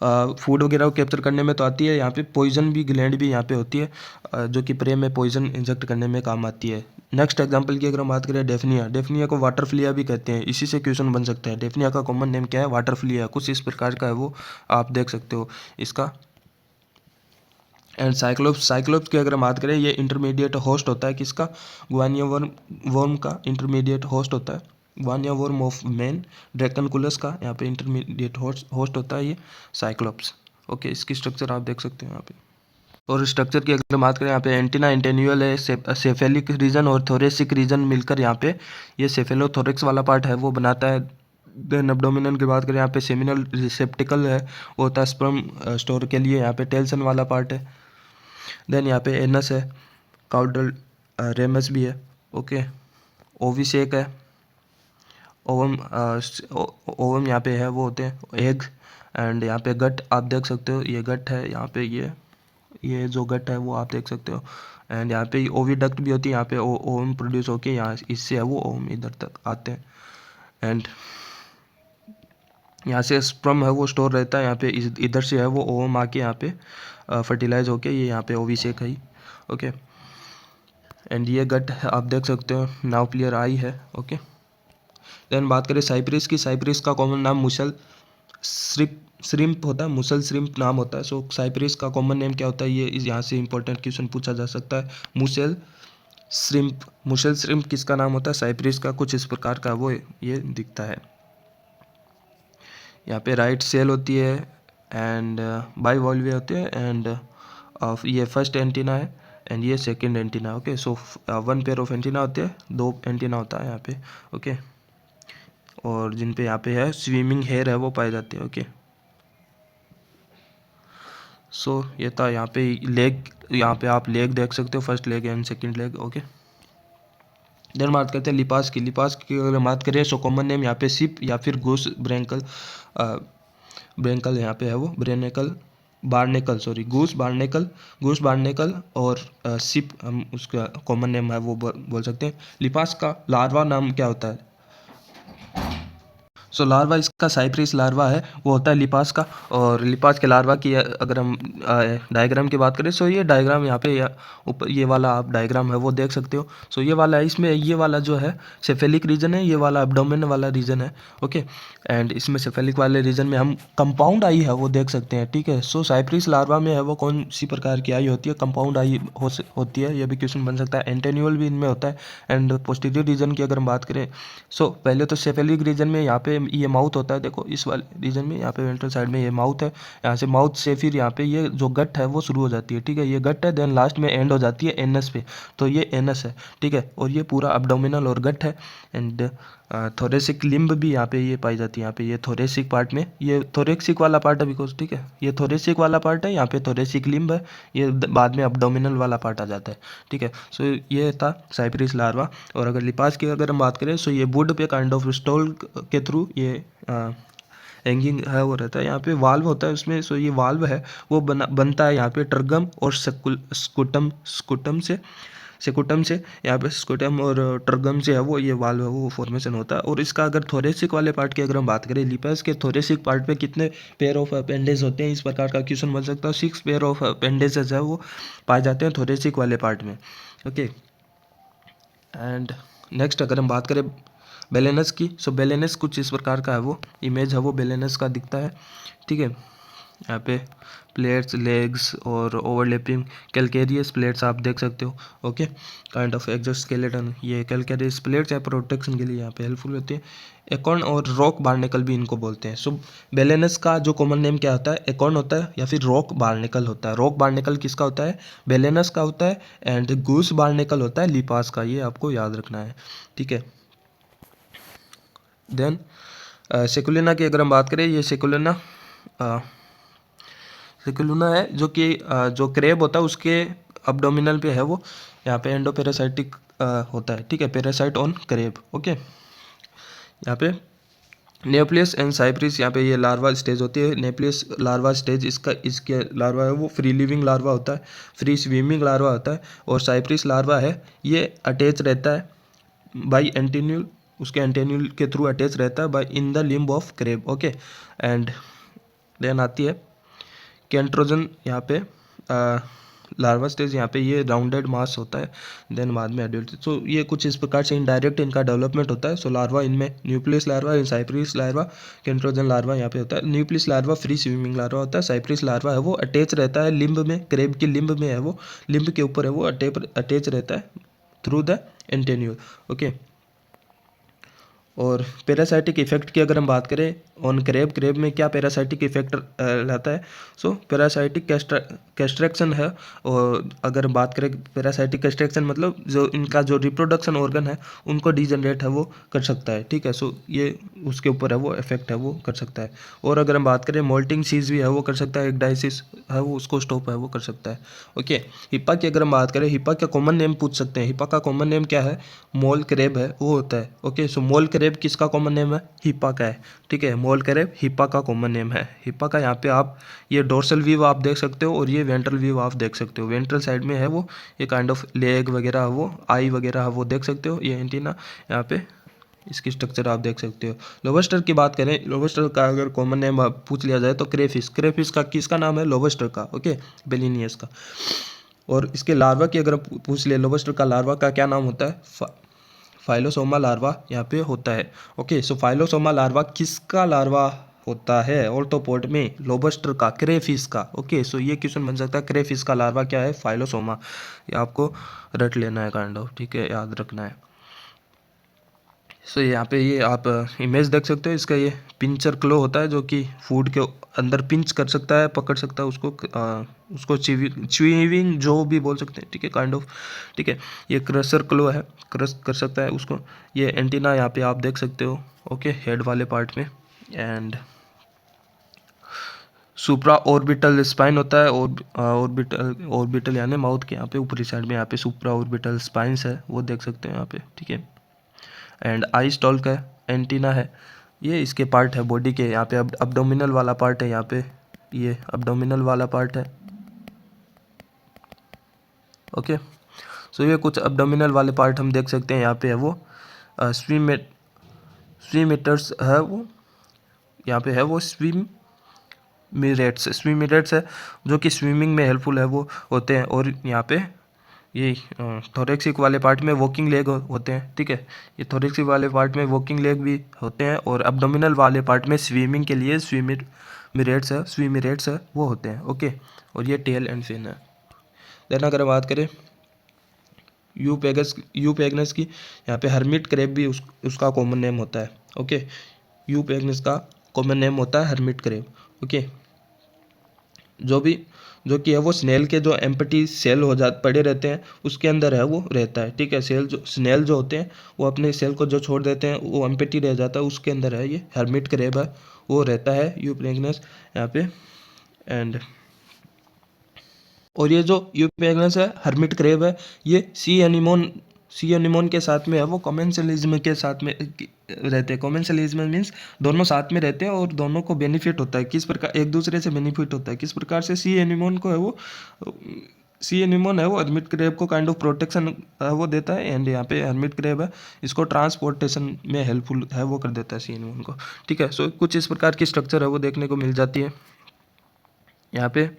फूड वगैरह को कैप्चर करने में तो आती है, यहाँ पे पॉइजन भी ग्लैंड भी यहाँ पे होती है, जो कि प्रे में पॉइजन इंजेक्ट करने में काम आती है। नेक्स्ट एग्जांपल की अगर हम बात करें, डेफनिया, डेफनिया को वाटर फ्लिया भी कहते हैं, इसी से क्वेश्चन बन सकता है। डेफनिया का कॉमन नेम क्या है? वाटर फ्लिया, कुछ इस प्रकार का है वो, आप देख सकते हो इसका। एंड साइक्लोप्स, साइक्लोप्स की अगर हम बात करें, ये इंटरमीडिएट होस्ट होता है किसका? ग्वानिया वर्म का इंटरमीडिएट होस्ट होता है, ग्वानिया वर्म ऑफ मैन, ड्रैकनकुलस का यहाँ पे इंटरमीडिएट होस्ट होता है ये साइक्लोप्स। ओके, इसकी स्ट्रक्चर आप देख सकते हो यहाँ पे। और स्ट्रक्चर की अगर बात करें, यहाँ पे एंटीना एंटेन्यूअल है, सेफेलिक रीजन और थोरेसिक रीजन मिलकर यहाँ पे ये सेफेलोथोरेक्स वाला पार्ट है वो बनाता है। देन एब्डोमिनल की बात करें, यहाँ पे सेमिनल रिसेप्टिकल है, वो होता है स्पर्म स्टोर के लिए, यहाँ पे टेल्सन वाला पार्ट है। देन यहाँ पे एनस है, काउडल रेमस भी है। ओके, ओविसेक है, ओवम ओवम यहाँ पे है, वो होते हैं एग। एंड यहाँ पे गट आप देख सकते हो, ये गट है, यहाँ पे ये जो गट है वो आप देख सकते हो। एंड यहाँ पे ओविडक्ट भी होती है, यहाँ पे ओवम प्रोड्यूस होके यहाँ इससे है वो ओवम इधर तक आते हैं। एंड यहाँ से स्पर्म है वो स्टोर रहता है, यहाँ पे इधर से है वो ओवम आके यहाँ पे फर्टिलाइज होके ये यहाँ पे ओविसेक है। ओके, एंड ये गट आप देख सकते हो, नाउ क्लियर आई है। ओके, देन बात करें साइप्रिस की, साइप्रिस का कॉमन नाम मुसल श्रिम्प होता है, मुसल श्रिम्प नाम होता है। सो साइप्रिस का कॉमन नेम क्या होता है, ये यहाँ से इंपॉर्टेंट क्वेश्चन पूछा जा सकता है। मुसल श्रिम्प, मुसल श्रिम्प किसका नाम होता है? साइप्रिस का। कुछ इस प्रकार का वो ये दिखता है। यहाँ पे राइट सेल होती है एंड बाइवॉल्वे होते हैं, एंड ये फर्स्ट एंटीना है एंड ये second antenna. Okay, so 1 pair of antenna होते हैं, 2 एंटीना होता है यहाँ पे। ओके, और जिन पे यहाँ पे है स्विमिंग हेयर है वो पाए जाते हैं। ओके, सो ये था यहाँ पे लेग, यहाँ पे आप लेग देख सकते हो, first leg and second leg. Okay, then बात करते हैं लिपास की। लिपास की अगर बात करें, सो कॉमन नेम यहाँ पे सिप या फिर गूस ब्रेंकल, ब्रेंकल यहाँ पे है वो ब्रेनेकल बार्नेकल, सॉरी गूस बार्नेकल और सिप हम उसका कॉमन नेम है वो बोल सकते हैं। लिपास का लार्वा नाम क्या होता है? सो लार्वा इसका साइप्रिस लार्वा है, वो होता है लिपास का। और लिपास के लार्वा की अगर हम डायग्राम की बात करें, सो ये डायग्राम यहाँ पे ऊपर ये वाला आप डायग्राम है वो देख सकते हो। सो ये वाला है, इसमें ये वाला जो है सेफेलिक रीजन है, ये वाला एब्डोमेन वाला रीजन है। ओके, एंड इसमें सेफेलिक वाले रीजन में हम कंपाउंड आई है वो देख सकते हैं। ठीक है, सो साइप्रिस लार्वा में है वो कौन सी प्रकार की आई होती है? कंपाउंड आई होती है, ये भी क्वेश्चन बन सकता है। एंटेन्यूअल भी इनमें होता है। एंड पोस्टीरियर रीजन की अगर हम बात करें, सो पहले तो सेफेलिक रीजन में यहाँ पे ये माउथ होता है, देखो इस वाले रीजन में यहाँ पे वेंट्रल साइड में ये माउथ है, यहाँ से माउथ से फिर यहाँ पे ये जो गट है वो शुरू हो जाती है। ठीक है, ये गट है, देन लास्ट में एंड हो जाती है एनस पे, तो ये एनस है। ठीक है, और ये पूरा अब्डोमिनल और गट है। एंड थोरेसिक लिम्ब भी यहाँ पे ये पाई जाती है, यहाँ पे ये थोरेसिक पार्ट में, ये थोरेसिक वाला पार्ट है बिकॉज, ठीक है, ये थोरेसिक वाला पार्ट है, यहाँ पे थोरेसिक लिम्ब है, ये बाद में अब्डोमिनल वाला पार्ट आ जाता है। ठीक है, सो ये था साइप्रिस लार्वा। और अगर लिपास की अगर हम बात करें, सो ये वुड पे काइंड ऑफ स्टॉल के थ्रू ये हैंगिंग है वो रहता है, यहाँ पे वाल्व होता है उसमें। सो ये वाल्व है वो बनता है यहाँ पे ट्रगम और स्कुटम से यहाँ पे स्कुटम और ट्रगम से है वो ये वाल्व है वो फॉर्मेशन होता है। और इसका अगर थोरेसिक वाले पार्ट की अगर हम बात करें, लिपास के थोरेसिक पार्ट पे कितने पेयर ऑफ अपेंडेज होते हैं, इस प्रकार का क्वेश्चन बन सकता है। 6 पेयर ऑफ अपेंडेजेस है वो पाए जाते हैं थोरेसिक वाले पार्ट में। ओके, एंड नेक्स्ट अगर हम बात करें बेलेनस की, सो बेलेनस कुछ इस प्रकार का है वो इमेज है वो बेलेनस का दिखता है। ठीक है, यहाँ पे प्लेट्स, लेग्स और ओवरलैपिंग कैलकेरियस प्लेट्स आप देख सकते हो। ओके, काइंड ऑफ एक्सोस्केलेटन, ये कैलकेरियस प्लेट्स है प्रोटेक्शन के लिए यहाँ पे हेल्पफुल होती है। एकॉर्न और रॉक बार्नेकल भी इनको बोलते हैं। सो बेलेनस का जो कॉमन नेम क्या होता है? एकॉर्न होता है या फिर रॉक बार्नेकल होता है। रॉक बार्नेकल किसका होता है? बेलेनस का होता है। एंड गूस बार्नेकल होता है लिपास का, ये आपको याद रखना है। ठीक है, देन सेकुलिना की अगर हम बात करें, ये सेकुलिना है जो कि जो क्रेब होता है उसके अब्डोमिनल पे है वो, यहाँ पे एंडोपेरासाइटिक होता है। ठीक है, पैरासाइट ऑन क्रेब। ओके, यहाँ पे नेप्लियस एंड साइप्रिस, यहाँ पे ये लार्वा स्टेज होती है। नेप्लियस लार्वा स्टेज इसके लार्वा है वो फ्री लिविंग लार्वा होता है, फ्री स्विमिंग लार्वा होता है। और साइप्रिस लार्वा है ये अटैच रहता है बाई एंटेन्यूल, उसके एंटेन्यूल के थ्रू अटैच रहता है by in the limb of crab. Okay, and then आती है कैंट्रोजन यहाँ पे लार्वा स्टेज, यहाँ पे ये राउंडेड मास होता है, देन बाद में एडल्ट। सो ये कुछ इस प्रकार से इनडायरेक्ट इनका डेवलपमेंट होता है। सो लार्वा इनमें न्यूक्लियस लार्वा, साइप्रिस लार्वा, कैंट्रोजन लार्वा यहाँ पे होता है। Nucleus larva free swimming larva होता है। साइप्रिस लार्वा है वो अटैच रहता है लिम्ब में, क्रेब की लिम्ब में है वो, लिम्ब के ऊपर है वो अटैच रहता है थ्रू द एंटेन्यूल। ओके। और पैरासाइटिक इफेक्ट की अगर हम बात करें ऑन क्रेब, क्रेब में क्या पैरासाइटिक इफेक्ट लाता है? सो पैरासाइटिक कैस्ट्रेक्शन है। और अगर बात करें पैरासाइटिक कैस्ट्रेक्शन मतलब जो इनका जो रिप्रोडक्शन ऑर्गन है उनको डिजनरेट है वो कर सकता है, ठीक है। सो ये उसके ऊपर है वो इफेक्ट है वो कर सकता है। और अगर हम बात करें मोल्टिंग सीज भी है वो कर सकता है, एक डायसिस है वो उसको स्टॉप है वो कर सकता है। ओके। हिप्पा की अगर हम बात करें, हिप्पा का कॉमन नेम पूछ सकते हैं। हिप्पा का कॉमन नेम क्या है? मोल क्रेब है वो होता है। ओके। सो मोल क्रेब किसका कॉमन नेम है? हिप्पा का है, ठीक है। मोल क्रेब हिप्पा का कॉमन नेम है। हिप्पा का यहाँ पे आप ये डोर्सल व्यू आप देख सकते हो और ये वेंट्रल व्यू आप देख सकते हो। वेंट्रल साइड में है वो ये काइंड ऑफ लेग वगैरह वो आई वगैरह वो देख सकते हो। ये एंटीना यहाँ पे इसकी स्ट्रक्चर आप देख सकते हो। लोबस्टर की बात करें, लोबस्टर का अगर कॉमन नेम पूछ लिया जाए तो क्रेफिश, क्रेफिश का किसका नाम है? लोबस्टर का। ओके, बेलिनियस का। और इसके लार्वा की अगर पूछ ले, लोबस्टर का लार्वा का क्या नाम होता है? फाइलोसोमा लार्वा यहाँ पे होता है। ओके। सो फाइलोसोमा लार्वा किसका लार्वा होता है? ऑर्थ्रोपोड में लोबस्टर का, क्रेफिश का। ओके। सो ये क्वेश्चन बन सकता है, क्रेफिश का लार्वा क्या है? फाइलोसोमा। ये आपको रट लेना है काइंड ऑफ, ठीक है, याद रखना है। सो यहाँ पे ये आप इमेज देख सकते हो इसका, ये पिंचर क्लो होता है जो कि फूड के अंदर पिंच कर सकता है, पकड़ सकता है उसको, उसको च्यूइंग जो भी बोल सकते हैं, ठीक है, काइंड ऑफ, ठीक है। ये क्रशर क्लो है, क्रश कर सकता है उसको। ये एंटीना यहाँ पे आप देख सकते हो, ओके, हेड वाले पार्ट में। एंड सुप्रा ऑर्बिटल स्पाइन होता है, ऑर्बिटल यानी माउथ के यहाँ पे ऊपरी साइड में यहाँ पे सुप्रा ऑर्बिटल स्पाइंस है वो देख सकते हैं यहाँ पे, ठीक है। एंड आई स्टॉल का एंटीना है, ये इसके पार्ट है बॉडी के, यहाँ पे अब्डोमिनल वाला पार्ट है, यहाँ पे ये अब्डोमिनल वाला पार्ट है। ओके। सो ये कुछ अब्डोमिनल वाले पार्ट हम देख सकते हैं। यहाँ पे है वो स्विमिटर्स है वो, यहाँ पे है वो स्विमिरेट्स है जो कि स्विमिंग में हेल्पफुल है वो होते हैं। और यहाँ पे ये थोरेक्सिक वाले पार्ट में वॉकिंग लेग होते हैं, ठीक है। ये थोरेक्सिक वाले पार्ट में वॉकिंग लेग भी होते हैं और अब्डोमिनल वाले पार्ट में स्विमिंग के लिए स्विमिरेट्स है वो होते हैं। ओके। और ये टेल एंड फिन है। देन अगर बात करें यू पैगनस की, यहाँ पे हर्मिट क्रेब भी उसका कॉमन नेम होता है। ओके। यू पैगनस का कॉमन नेम होता है हर्मिट क्रेब। ओके। जो कि है वो स्नेल के जो एम्प्टी सेल पड़े रहते हैं उसके अंदर है वो रहता है, ठीक है। स्नेल जो होते हैं वो अपने सेल को जो छोड़ देते हैं वो एम्प्टी रह जाता है, उसके अंदर है ये हर्मिट क्रेब है वो रहता है, यूप्लेग्नस यहाँ पे। एंड और ये जो यूप्लेग्नस है हर्मिट क्रेब है, ये सी एनिमोन के साथ में है वो कॉमेंसलिज्म के साथ में रहते हैं। कॉमेंसलिज्म मीन्स दोनों साथ में रहते हैं और दोनों को बेनिफिट होता है। किस प्रकार एक दूसरे से बेनिफिट होता है, किस प्रकार से? सी एनिमोन है वो हर्मिट क्रेब को काइंड ऑफ प्रोटेक्शन वो देता है। एंड यहाँ पे हर्मिट क्रेब है इसको ट्रांसपोर्टेशन में हेल्पफुल है वो कर देता है सी एनिमोन को, ठीक है। सो कुछ इस प्रकार की स्ट्रक्चर है वो देखने को मिल जाती है। यहाँ पे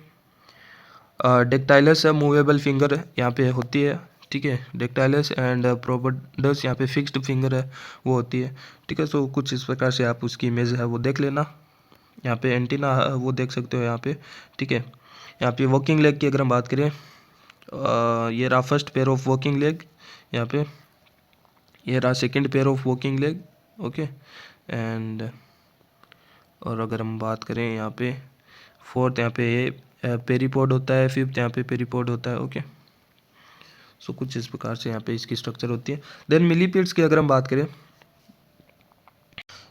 डेक्टाइलस है, मूवेबल फिंगर यहाँ पे होती है, ठीक है, डेक्टाइलस। एंड प्रोबोडस यहाँ पे फिक्स्ड फिंगर है वो होती है, ठीक है। सो कुछ इस प्रकार से आप उसकी इमेज है वो देख लेना। यहाँ पे एंटीना वो देख सकते हो यहाँ पे, ठीक है। यहाँ पे वॉकिंग लेग की अगर हम बात करें, ये रहा first pair of walking leg, यहाँ पे ये रहा second pair of walking leg. Okay. And और अगर हम बात करें यहाँ पे फोर्थ, यहाँ पे ये पेरीपोड होता है, फिफ्थ यहाँ पे पेरीपोड होता है। ओके। सो कुछ इस प्रकार से यहाँ पे इसकी स्ट्रक्चर होती है। देन मिलीपीड्स की अगर हम बात करें,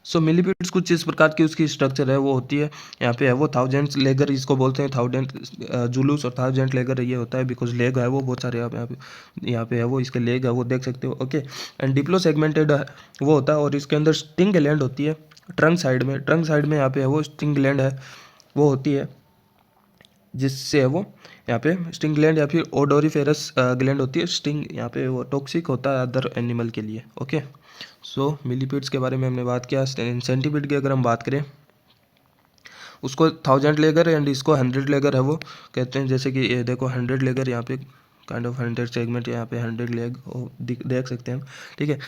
सो मिलीपीड्स कुछ इस प्रकार की उसकी स्ट्रक्चर है वो होती है। यहाँ पे है वो थाउजेंड लेगर इसको बोलते हैं, थाउजेंड जुलूस और थाउजेंड लेगर ये होता है बिकॉज लेग है वो बहुत सारे यहाँ पे है वो इसके लेग है वो देख सकते हो। ओके। एंड डिप्लो सेगमेंटेड वो होता है और इसके अंदर स्टिंग ग्लैंड होती है ट्रंक साइड में यहाँ पे है वो स्टिंग ग्लैंड है वो होती है, जिससे है वो यहाँ पे स्टिंग ग्लैंड या फिर ओडोरिफेरस ग्लैंड होती है। स्टिंग यहाँ पे वो टॉक्सिक होता है अदर एनिमल के लिए। ओके। सो मिलीपीड्स के बारे में हमने बात किया। सेंटीपीड की अगर हम बात करें, उसको 1000 लेगर एंड इसको 100 लेगर है वो कहते हैं। जैसे कि ये देखो 100 लेगर यहाँ पे काइंड ऑफ 100 सेगमेंट, यहाँ पे 100 लेग देख सकते हैं हम, ठीक है।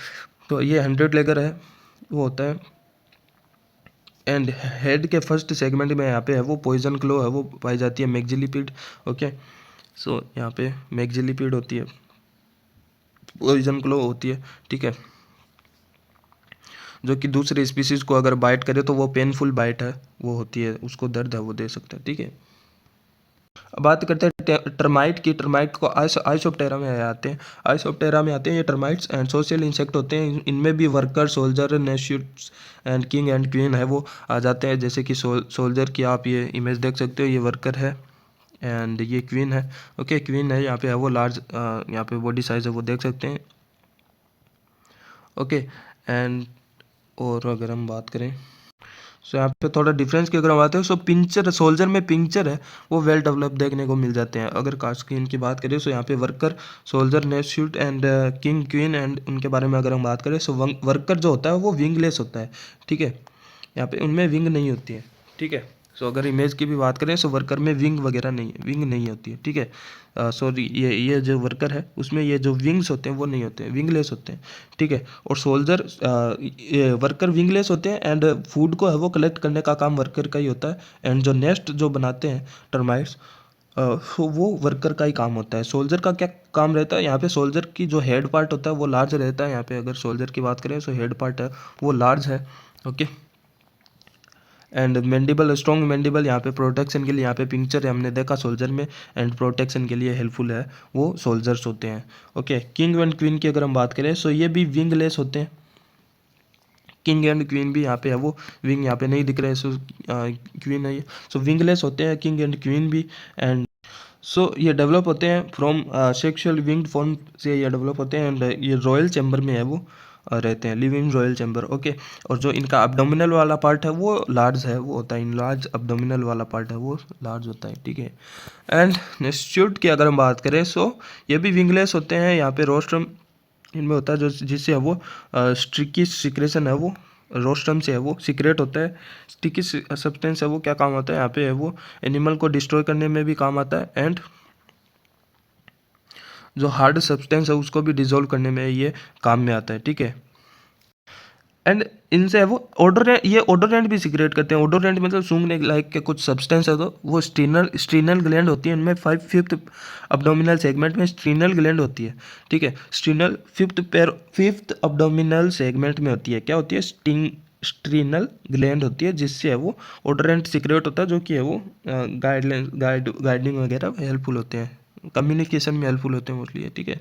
तो ये 100 लेगर है वो होता है। एंड हेड के फर्स्ट सेगमेंट में यहाँ पे है वो पॉइजन क्लो है वो पाई जाती है, मैक्सिलिपिड। ओके, सो यहाँ पे मैक्सिलिपिड होती है, पॉइजन क्लो होती है, ठीक है, जो कि दूसरे स्पीसीज को अगर बाइट करे तो वो पेनफुल बाइट है वो होती है, उसको दर्द है वो दे सकता है, ठीक है। अब बात करते हैं टर्माइट की। टर्माइट को आइसोप्टेरा में आते हैं, आइसोप्टेरा में आते हैं ये टर्माइट्स एंड सोशल इंसेक्ट होते हैं। इनमें भी worker, soldier, nests and king and queen है वो आ जाते हैं। जैसे कि सोल्जर की आप ये इमेज देख सकते हो, ये वर्कर है एंड ये क्वीन है। ओके, क्वीन है यहाँ पे है वो लार्ज, यहाँ पे बॉडी साइज है वो देख सकते हैं। ओके, एंड और अगर हम बात करें सो यहाँ पे थोड़ा डिफरेंस की अगर हम बात करें, सो पिंचर, सोल्जर में पिंचर है वो वेल डेवलप देखने को मिल जाते हैं। अगर कास्ट क्वीन की बात करें, सो यहाँ पे worker, soldier, nasute and king queen and उनके बारे में अगर हम बात करें, सो वर्कर जो होता है वो विंगलेस होता है, ठीक है, यहाँ पे उनमें विंग नहीं होती है, ठीक है। सो अगर इमेज की भी बात करें, सो वर्कर में विंग वगैरह नहीं है, विंग नहीं होती है, ठीक है। सॉरी, ये जो वर्कर है उसमें ये जो विंग्स होते हैं वो नहीं होते हैं, विंगलेस होते हैं, ठीक है। और सोल्जर, ये वर्कर विंगलेस होते हैं एंड फूड को है वो कलेक्ट करने का काम वर्कर का ही होता है। एंड जो नेस्ट जो बनाते हैं टर्माइट्स, वो वर्कर का ही काम होता है। सोल्जर का क्या काम रहता है, यहाँ पे सोल्जर की जो हेड पार्ट होता है वो लार्ज रहता है। यहाँ पे अगर सोल्जर की बात करें, सो हेड पार्ट है वो लार्ज है, okay. And mandible, strong mandible, यहाँ पे प्रोटेक्शन के लिए, यहाँ पे पिंचर है हमने देखा सोल्जर में, एंड प्रोटेक्शन के लिए हेल्पफुल है वो सोल्जर्स होते हैं, ओके। किंग एंड क्वीन की अगर हम बात करें, सो ये भी विंगलेस होते हैं। किंग एंड क्वीन भी यहाँ पे है वो, विंग यहाँ पे नहीं दिख रहे हैं, सो क्वीन है ये, सो विंगलेस होते हैं किंग एंड क्वीन भी। एंड सो ये डेवलप होते हैं फ्रॉम सेक्सुअल विंग्ड फॉर्म से ये डेवलप होते हैं। एंड ये रॉयल चैम्बर में है वो रहते हैं, live in royal chamber, okay. और जो इनका अब्डोमिनल वाला पार्ट है वो लार्ज है वो होता है, इन लार्ज अब्डोमिनल वाला पार्ट है वो लार्ज होता है, ठीक है। एंड नेस्ट्यूट की अगर हम बात करें, सो ये भी विंगलेस होते हैं। यहाँ पे रोस्ट्रम इनमें होता है जो जिससे है वो स्टिकी सिक्रेशन है वो रोस्ट्रम से है वो सिक्रेट होता है। स्टिकी सब्सटेंस है वो क्या काम आता है, यहाँ पे है वो एनिमल को डिस्ट्रॉय करने में भी काम आता है। एंड जो हार्ड सब्सटेंस है उसको भी डिजोल्व करने में ये काम में आता है, ठीक है। एंड इनसे है वो ओडोरेंट, ये ओडोरेंट भी सिक्रेट करते हैं। ओडोरेंट मतलब सूंघने लायक के कुछ सब्सटेंस है, तो वो स्ट्रीनल ग्लैंड होती है इनमें। 5th अब्डोमिनल सेगमेंट में स्ट्रीनल ग्लैंड होती है, ठीक है। स्ट्रीनल 5th अब्डोमिनल सेगमेंट में होती है, क्या होती है, स्ट्रीनल ग्लैंड होती है, जिससे है वो ओडोरेंट सिक्रेट होता है, जो कि है वो गाइडिंग वगैरह हेल्पफुल होते हैं, कम्युनिकेशन में हेल्पफुल होते हैं मोस्टली, ठीक है।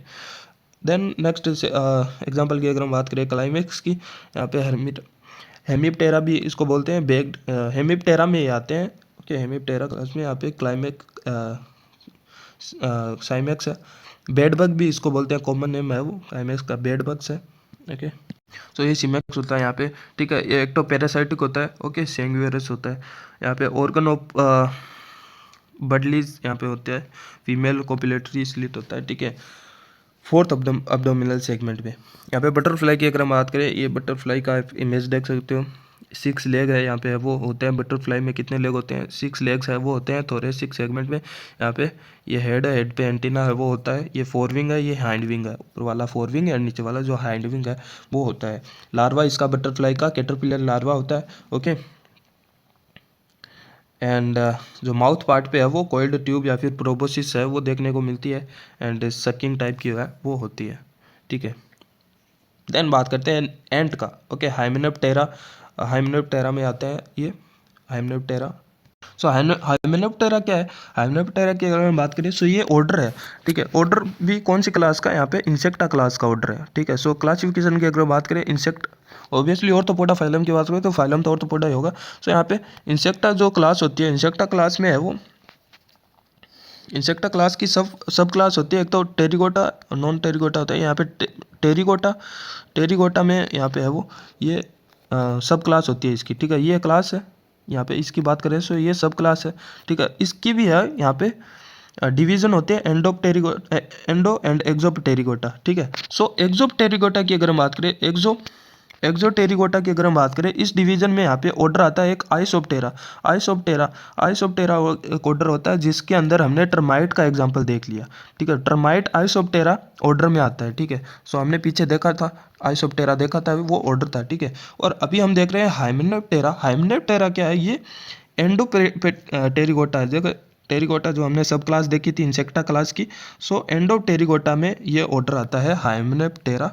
देन नेक्स्ट एग्जांपल की अगर हम बात करें क्लाइमेक्स की, यहाँ पे हेमिप्टेरा भी इसको बोलते हैं, बेग्ड हेमिप्टेरा में ये आते हैं, ओके। हेमिप्टेरा क्लास में यहाँ पे साइमेक्स है। बेड बग भी इसको बोलते हैं, कॉमन नेम है वो क्लाइमेक्स का, बेड बग्स है, ओके। तो ये सीमेक्स होता है यहाँ पे, ठीक है। ये एक तो पैरासाइटिक होता है, ओके, सेंगुएरस होता है। यहाँ पे ऑर्गन ऑफ बडलीज यहाँ पे होता है, फीमेल कोपुलेटरी स्लिट होता है, ठीक है। 4th अब्डोमिनल सेगमेंट में यहाँ पे बटरफ्लाई की अगर हम बात करें, ये बटरफ्लाई का इमेज देख सकते हो, 6 लेग है यहाँ पे वो होते हैं। बटरफ्लाई में कितने लेग होते हैं, 6 लेग्स है वो होते हैं थोरेसिक सेगमेंट में। यहाँ पे ये हेड है, हेड पे एंटीना है वो होता है। ये फोर विंग है, ये हाइंड विंग है, ऊपर वाला फोर विंग है, नीचे वाला जो हाइंड विंग है वो होता है। लार्वा इसका बटरफ्लाई का कैटरपिलर लार्वा होता है, ओके। एंड जो माउथ पार्ट पे है वो कॉइल्ड ट्यूब या फिर प्रोबोसिस है वो देखने को मिलती है। एंड सकिंग टाइप की है वो होती है, ठीक है। देन बात करते हैं एंट का, ओके। हाइमेनोप्टेरा में आता है ये हाइमेनोप्टेरा। सो हाइमेनोप्टेरा क्या है, हाइमेनोप्टेरा की अगर हम बात करें, सो ये ऑर्डर है, ठीक है। ऑर्डर भी कौन सी क्लास का, यहाँ पे इंसेक्टा क्लास का ऑर्डर है, ठीक है। सो क्लासिफिकेशन की अगर बात करें, इंसेक्ट ऑब्वियसली ऑर्थोपोडा फाइलम की बात करें तो फाइलम तो ऑर्थोपोडा ही होगा। सो यहाँ पे इंसेक्टा जो क्लास होती है, इंसेक्टा क्लास में है वो, इंसेक्टा क्लास की सब क्लास होती है। एक तो टेरिकोटा और नॉन टेरिकोटा होता है। यहाँ पे टेरिकोटा में यहाँ पे है वो ये सब क्लास होती है इसकी, ठीक है। ये क्लास है, यहाँ पे इसकी बात करें सो ये सब क्लास है, ठीक है। इसकी भी है यहाँ पे डिवीजन होते हैं एंडो एंड एक्सोप्टेरिकोटा, ठीक है। सो एक्सोप्टेरिकोटा की अगर हम बात करें, एक्सोटेरिकोटा की अगर हम बात करें, इस डिवीजन में यहाँ पे ऑर्डर आता है एक आइसोप्टेरा। आइसोप्टेरा एक ऑर्डर होता है जिसके अंदर हमने टर्माइट का एग्जांपल देख लिया, ठीक है। टर्माइट आइसोप्टेरा ऑर्डर में आता है, ठीक है। सो हमने पीछे देखा था, आइसोप्टेरा देखा था, वो ऑर्डर था, ठीक है। और अभी हम देख रहे हैं हाइमेनोप्टेरा। हाइमेनोप्टेरा क्या है, ये एंडोटेरिकोटा है। देखो टेरिकोटा जो हमने सब क्लास देखी थी इंसेक्टा क्लास की, सो एंडोटेरिकोटा में ये ऑर्डर आता है हाइमेनोप्टेरा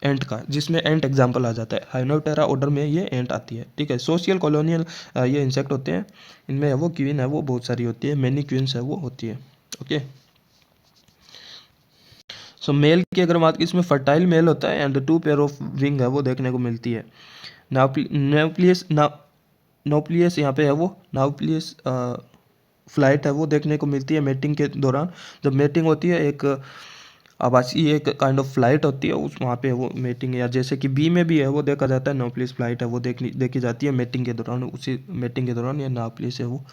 एंट का, जिसमें एंट एग्जाम्पल आ जाता है। हाइमेनोप्टेरा ऑर्डर में ये एंट आती है, ठीक है। सोशियल कॉलोनियल ये इंसेक्ट होते हैं, इनमें वो क्वीन है वो बहुत सारी होती है, मैनी क्वींस है वो होती है, ओके। सो मेल की अगर बात की, इसमें फर्टाइल मेल होता है एंड 2 पेयर ऑफ विंग है वो देखने को मिलती है। नाउप्लियस यहाँ पे है वो, नाउप्लियस फ्लाइट है वो देखने को मिलती है मेटिंग के दौरान। जब मेटिंग होती है, एक आवासीय एक काइंड ऑफ फ्लाइट होती है, उस वहाँ पे वो मेटिंग, या जैसे कि बी में भी है वो देखा जाता है, नाउप्लियस फ्लाइट है वो देखी जाती है मेटिंग के दौरान। उसी मेटिंग के दौरान ये नाउप्लियस है वो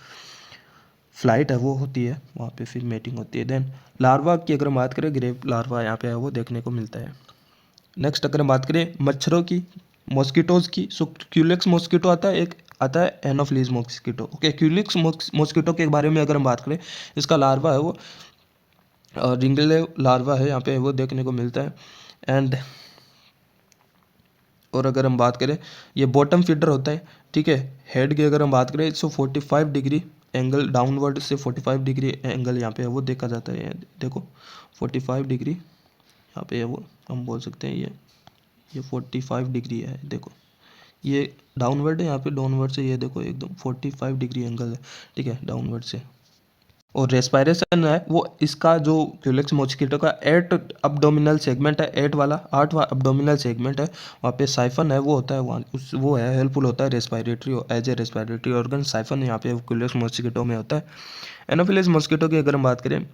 फ्लाइट है वो होती है, वहाँ पे फिर मेटिंग होती है। देन लार्वा की अगर हम बात करें, ग्रेप लार्वा यहाँ पे है वो देखने को मिलता है। नेक्स्ट अगर हम बात करें मच्छरों की, मॉस्किटोज की, सो क्यूलेक्स मॉस्किटो आता है, एक आता है anopheles mosquito, okay. Culex mosquito के बारे में अगर हम बात करें, इसका लार्वा है वो रिंगले लार्वा है यहाँ पे वो देखने को मिलता है। एंड और अगर हम बात करें, ये बॉटम फीडर होता है, ठीक है। हेड की अगर हम बात करें, 145 डिग्री एंगल डाउनवर्ड से 45 डिग्री एंगल यहाँ पे है वो देखा जाता है। देखो 45 डिग्री यहाँ पे है वो, हम बोल सकते हैं ये 45 डिग्री है। देखो ये डाउनवर्ड है, यहाँ पे डाउनवर्ड से ये देखो एकदम 45 डिग्री एंगल है, ठीक है, डाउनवर्ड से। और रेस्पायरेशन है वो, इसका जो क्यूलेक्स मॉस्किटो का 8 अब्डोमिनल सेगमेंट है, 8 वाला 8वां अब्डोमिनल सेगमेंट है, वहाँ पे साइफन है वो होता है, वहाँ वो है हेल्पफुल होता है respiratory, as a respiratory organ siphon यहाँ पे क्यूलेक्स मॉस्किटो में होता है। एनोफिलिस मॉस्किटो की अगर हम बात करें,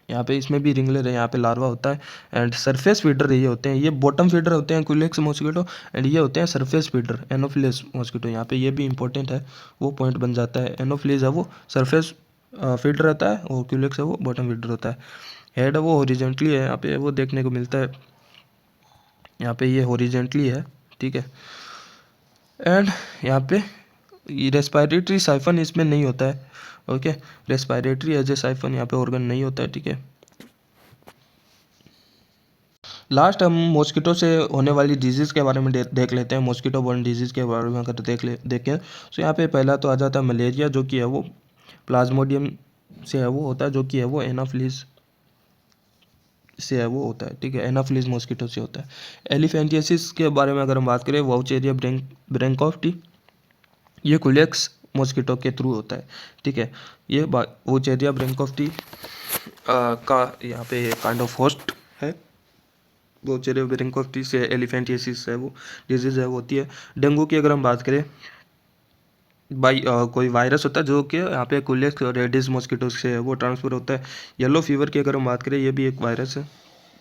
यहाँ पे इसमें भी रिंगलर है, यहाँ पे लार्वा होता है एंड सरफेस फीडर ये होते हैं, ये बॉटम फीडर होते हैं क्यूलेक्स मॉस्किटो, एंड ये होते हैं सरफेस फीडर एनोफिलिस मॉस्किटो। यहाँ पे ये भी इंपॉर्टेंट है, वो पॉइंट बन जाता है। एनोफिलिस है वो सरफेस फीडर रहता है और क्यूलेक्स है वो बॉटम फीडर होता है। हेड है वो हॉरिजेंटली है, यहाँ पे वो देखने को मिलता है, यहाँ पे ये हॉरिजेंटली है, ठीक है। एंड यहाँ पे रेस्पायरेटरी साइफन इसमें नहीं होता है, okay. Respiratory as a siphon यहाँ पे ऑर्गन नहीं होता है, ठीक है। लास्ट हम मॉस्किटो से होने वाली डिजीज़ के बारे में देख लेते हैं। मॉस्किटो बॉर्न डिजीज़ के बारे में अगर देखें, तो यहाँ पे पहला तो आ जाता है मलेरिया, जो कि है वो प्लाज्मोडियम से है वो होता है, जो कि है वो एनाफिलीज से है वो होता है, ठीक है। एनाफिलीज मॉस्किटो से होता है। एलिफेंटियासिस के बारे में अगर हम बात करें, वाउचेरिया ब्रैंकोफ्टी, ये कुलेक्स मॉस्किटो के थ्रू होता है, ठीक है। ये वाउचेरिया ब्रैंकोफ्टी का यहाँ पे काइंड ऑफ होस्ट है। वाउचेरिया ब्रैंकोफ्टी से एलिफेंटियासिस है वो डिजीज़ है वो होती है। डेंगू की अगर हम बात करें, कोई वायरस होता है जो कि यहाँ पे कुलेक्स और एडिस मॉस्किटो से वो ट्रांसफ़र होता है। येलो फीवर की अगर हम बात करें, ये भी एक वायरस है,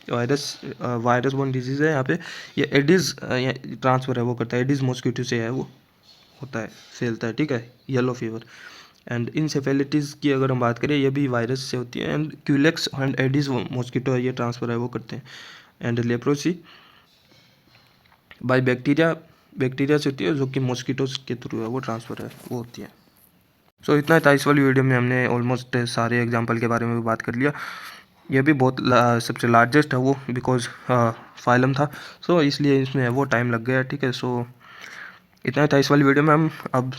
वायरस बोर्न डिजीज़ है। यहाँ पे ये एडिस ट्रांसफ़र है वो करता है, एडिस मॉस्किटो से है वो होता है, फैलता है, ठीक है, येलो फीवर। एंड इंसेफेलिटीज़ की अगर हम बात करें, ये भी वायरस से होती है। And Culex and Aedes mosquito ये ट्रांसफ़र है वो करते हैं। एंड लेप्रोसी बाय बैक्टीरिया से होती है, जो कि मॉस्किटोज के थ्रू है वो ट्रांसफ़र है वो होती है। सो इतना था इस वाली वीडियो में, हमने ऑलमोस्ट सारे एग्जांपल के बारे में भी बात कर लिया। ये भी बहुत सबसे लार्जेस्ट है वो, बिकॉज फाइलम था, सो इसलिए इसमें वो टाइम लग गया, ठीक है। सो इतना था इस वाली वीडियो में। हम अब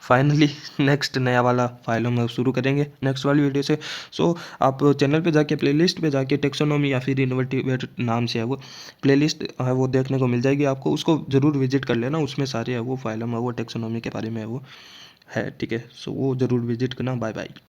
फाइनली नेक्स्ट नया वाला फाइलम शुरू करेंगे नेक्स्ट वाली वीडियो से। सो आप चैनल पे जाके प्लेलिस्ट पे जाके टेक्सोनॉमी या फिर इनोवेटिव नाम से है वो प्लेलिस्ट है वो देखने को मिल जाएगी आपको, उसको ज़रूर विजिट कर लेना। उसमें सारे है वो फाइलम है वो टेक्सोनॉमी के बारे में है वो है, ठीक है। सो वो ज़रूर विजिट करना। Bye bye.